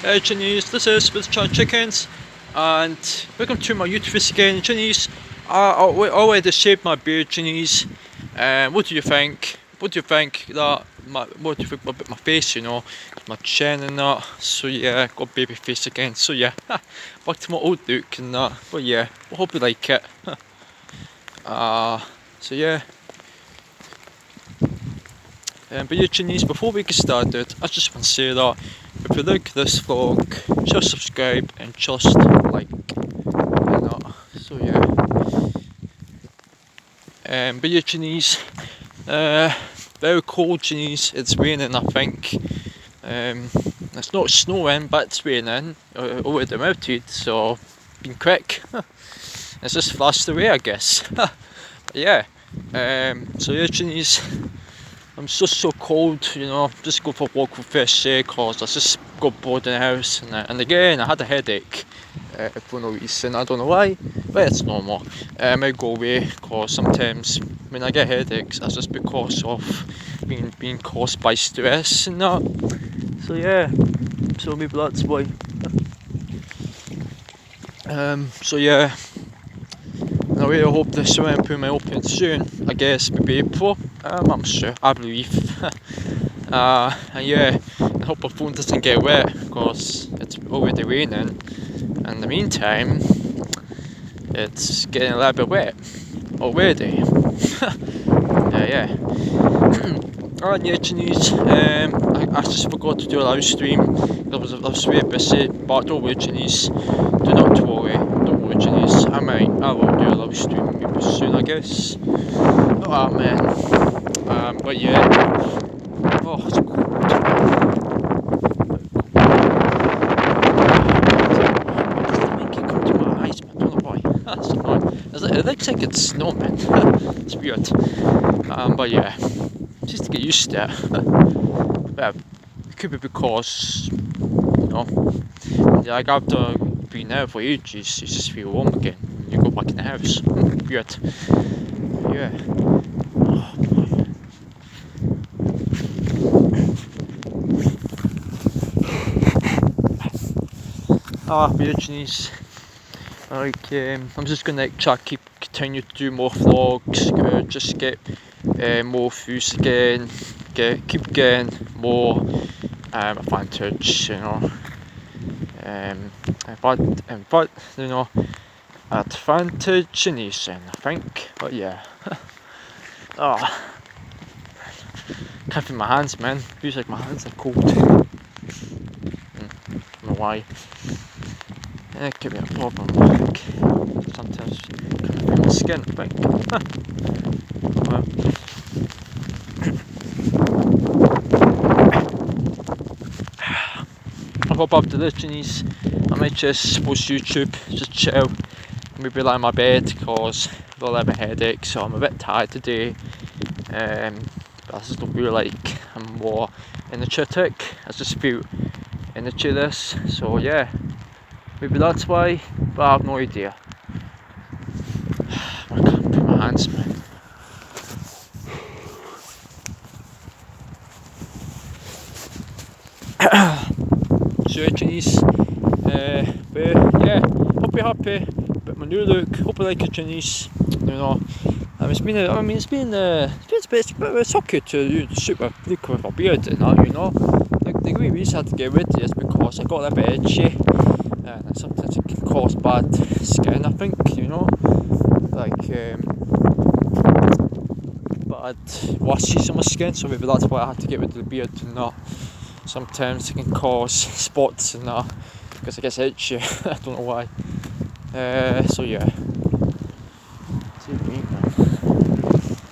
Hey Chinese, this is with Chickens, and welcome to my YouTube again. Chinese, I already shaved my beard, Chinese. What do you think? What do you think what do you think about my face? My chin and that. So yeah, got baby face again. So yeah, back to my old look and that. But yeah, I hope you like it. So yeah. But yeah, Chinese, before we get started, I just want to say that if you like this vlog, just subscribe and just like and that. So yeah. But yeah, Chinese, very cold, Chinese. It's raining, I think. It's not snowing, but it's raining. Already melted, so been quick. It's just flashed away, I guess. But yeah. So yeah, Chinese. I'm so cold, just go for a walk with fresh air cause I just got bored in the house and again I had a headache for no reason, I don't know why, but it's normal. It might go away cause sometimes when I get headaches it's just because of being caused by stress and that. So yeah, so maybe that's why. So yeah, I really hope the swimming pool might open soon. I guess maybe April. I'm sure. I believe. And yeah, I hope my phone doesn't get wet because it's already raining. And in the meantime, it's getting a little bit wet already. Yeah. And yeah, Chinese. I just forgot to do a live stream. I was very busy, but don't worry, Chinese. Do not worry. Don't worry, Chinese. I will do a live stream maybe soon, I guess. Oh man. But yeah. Oh, it's cold. It's making it come to my eyes, man. I don't know why. That's annoying. It looks like it's snow, man. It's weird. But yeah. Just to get used to it. But it could be because, like after being out for ages, you just feel warm again. You go back in the house. Weird. Yeah. Weird Chinese. I'm just gonna try to continue to do more vlogs, just get more views again, keep getting more advantage, but advantage nation, I think. But yeah. Oh, can't feel my hands, man. Feels like my hands are cold. I don't know why. It could be a problem. Like sometimes can't feel my skin. I think. Well. I hope after this, Chinese, I might just post YouTube, just chill, maybe lie in my bed because I've got a bit of a headache, so I'm a bit tired today. But I just don't feel like I'm more energetic. I just feel energyless. So yeah, maybe that's why, but I have no idea. I can't put my hands, man. So Chinese, but yeah, hope you're happy about my new look. Hope you like it, Chinese. It's okay to suit my look with a beard and that. Like the only reason I had to get rid of it is because I got a bit itchy, and sometimes it can cause bad skin. I think like bad washes on my skin. So maybe that's why I had to get rid of the beard and that. Sometimes it can cause spots and that because it gets itchy. I don't know why. So yeah.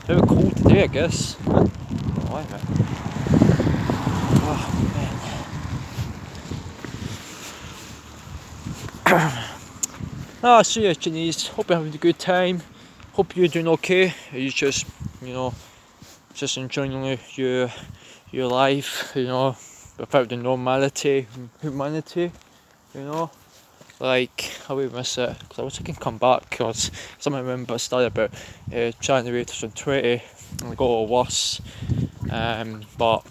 Very cold today, I guess. I don't know why, man. Oh man. So yeah, Chinese. Hope you're having a good time. Hope you're doing okay. You just, just enjoying your life, without the normality, humanity, Like, I would miss it because I wish I can come back because I remember I started about January 2020 and it got all worse. But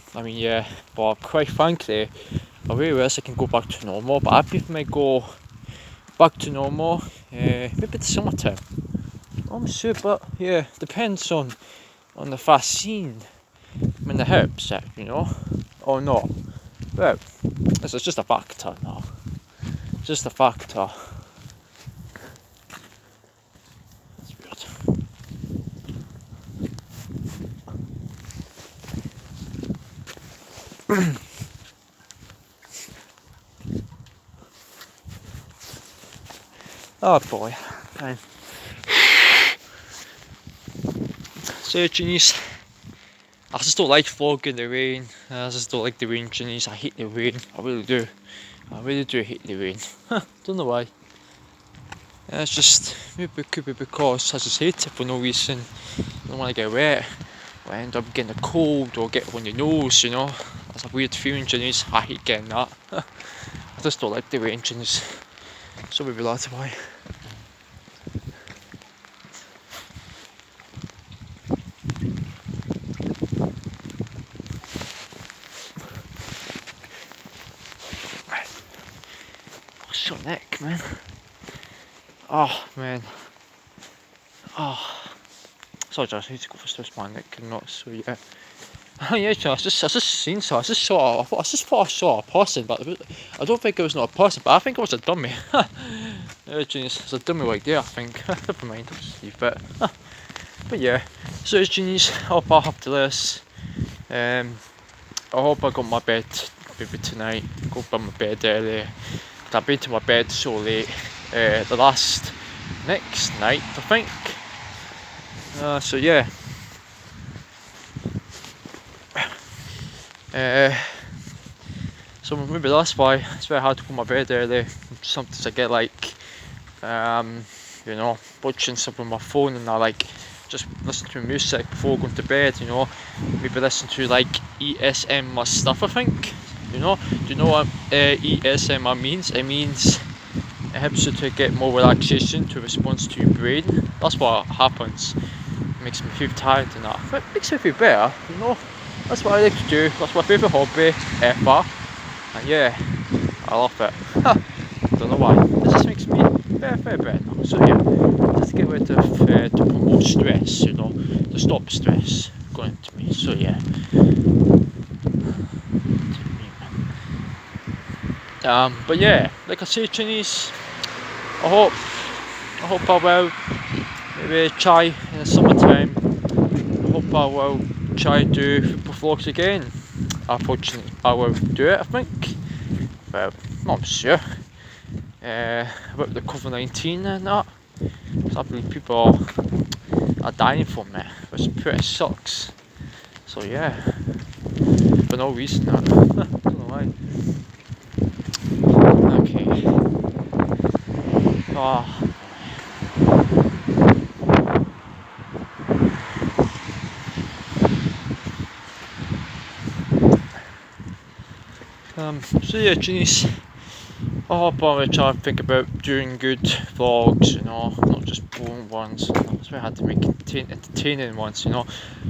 quite frankly, I really wish I can go back to normal, but I prefer might go back to normal, maybe the summertime. I'm sure, but yeah, depends on the vaccine when the helps it, or not. Well, this is just a factor now. Just a factor. That's weird. Oh boy. Fine. So, Genies, I just don't like vlogging in the rain. I just don't like the rain, Genies. I hate the rain. I really do. I really do hate the rain. Don't know why. It's just, maybe it could be because I just hate it for no reason. I don't want to get wet. I end up getting a cold or get on the nose, That's a weird feeling, Genies. I hate getting that. I just don't like the rain, Genies. So maybe that's why. What's your neck, man? Oh, man. Oh. Sorry, Josh, I need to go for Swiss my neck and not so yeah. Yeah, I just seen so I just thought I saw a person, but I don't think it was not a person, but I think it was a dummy. Yeah, genius, it's a dummy right there, I think. Never mind, I'll just leave it. But yeah, so genius, I hope I have to this. I hope I got my bed maybe tonight. Go to my bed early. I've been to my bed so late. The next night, I think. So yeah. So maybe that's why it's very hard to go to my bed early. Sometimes I get like, watching something on my phone, and I like just listen to music before going to bed. Maybe listen to like ESM stuff. I think. Do you know what ESM means? It means it helps you to get more relaxation to respond to your brain. That's what happens. It makes me feel tired and that. But it makes me feel better. That's what I like to do. That's my favourite hobby ever. And yeah, I love it. Don't know why. It just makes me very better. So yeah, just get rid of to promote stress, to stop stress going into me. So yeah. But yeah, like I say, Chinese, I hope I will maybe try in the summertime. I hope I will try to do football vlogs again. Unfortunately, I will do it, I think. Well, not sure. About the COVID-19 and that. I believe people are dying from it, which pretty sucks. So yeah, for no reason. I don't know why. Okay. So yeah, Genies, I hope I will try to think about doing good vlogs, not just boring ones. It's very hard to make entertaining ones,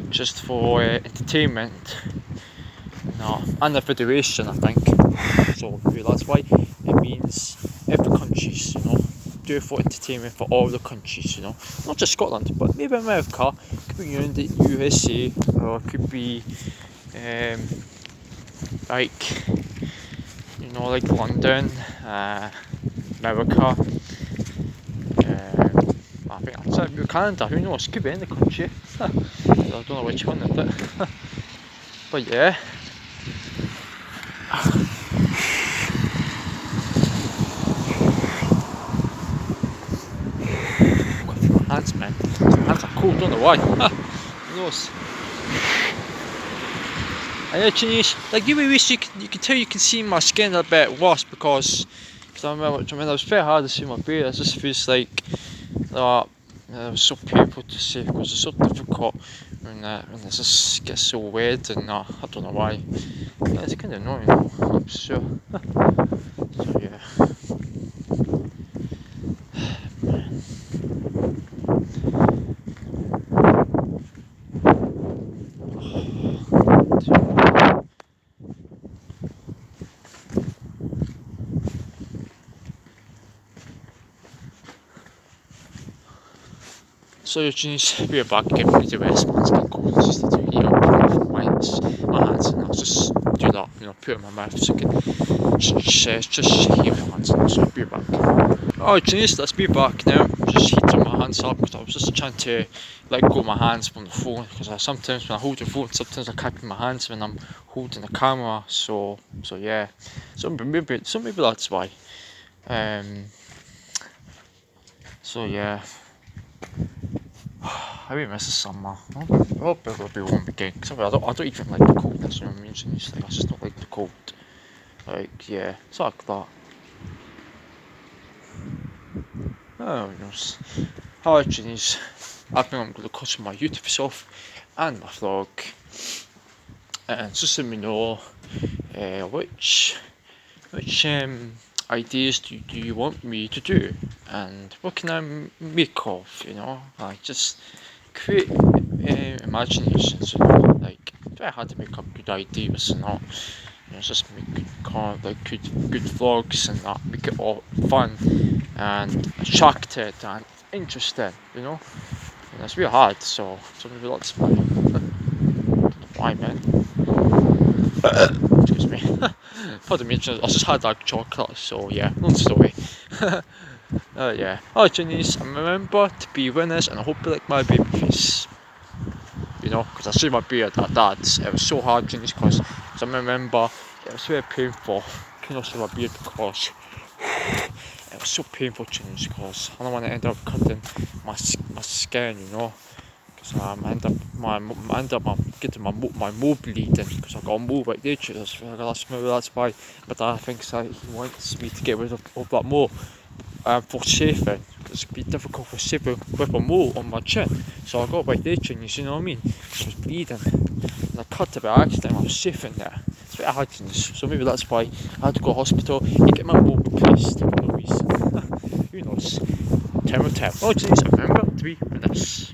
just for entertainment. And the federation, I think. So really, that's why it means every countries, do it for entertainment for all the countries, not just Scotland, but maybe America, could be the USA, or it could be like London, America. I think that's it. Canada, who knows? Could be any country. I don't know which one is it. But yeah. Hands, man. Hands are cold, don't know why. Who knows? And yeah, Chinese, like you can tell you can see my skin a bit worse because I remember it was very hard to see my beard. It just feels like it was so painful to see because it's so difficult when it just gets so wet and I don't know why. Yeah, it's kind of annoying, I'm sure. So yeah. So yeah, geez, we were back again with the rest man's getting cold. Just to heat up my hands, and I'll just do that, put it in my mouth so I can just heat my hands. So I'll be back. Oh, geez, let's be back now. Just heating my hands up because I was just trying to let go of my hands from the phone because sometimes when I hold the phone, sometimes I can't my hands when I'm holding the camera. So yeah, so maybe that's why. So yeah. I really miss the summer. I hope it will be warm again. Cause I don't even like the coldness, you know what I mean? Like, I just don't like the cold. Like, yeah, it's like that. Oh, yes. Hi, Genies. I'm going to cut my YouTube stuff and my vlog. And just let me know which ideas do you want me to do, and what can I make of, like just create imaginations, like try hard to make up good ideas and not, just make good vlogs and that, make it all fun and attractive and interesting, and it's really hard, so maybe that's why, man. Excuse me. Pardon me, I just had dark chocolate, so yeah, long story. Yeah. Oh, Janice, I remember to be winners, and I hope you like my baby face. Because I see my beard at Dad's. It was so hard, Janice, because I remember it was very painful. Can you see my beard because it was so painful, Janice, because I don't want to end up cutting my skin, because I end up getting my mole bleeding because I got a mole right there. That's why my dad thinks that he wants me to get rid of that mole for shaving. It's be difficult for shaving with a mole on my chin. So I got right there, you know what I mean? It was bleeding. And I cut it by accident. I was shaving there. It's very hard, so maybe that's why I had to go to hospital and get my mole replaced for no reason. Who knows? Time will tell. Oh, geez, I remember 3 minutes.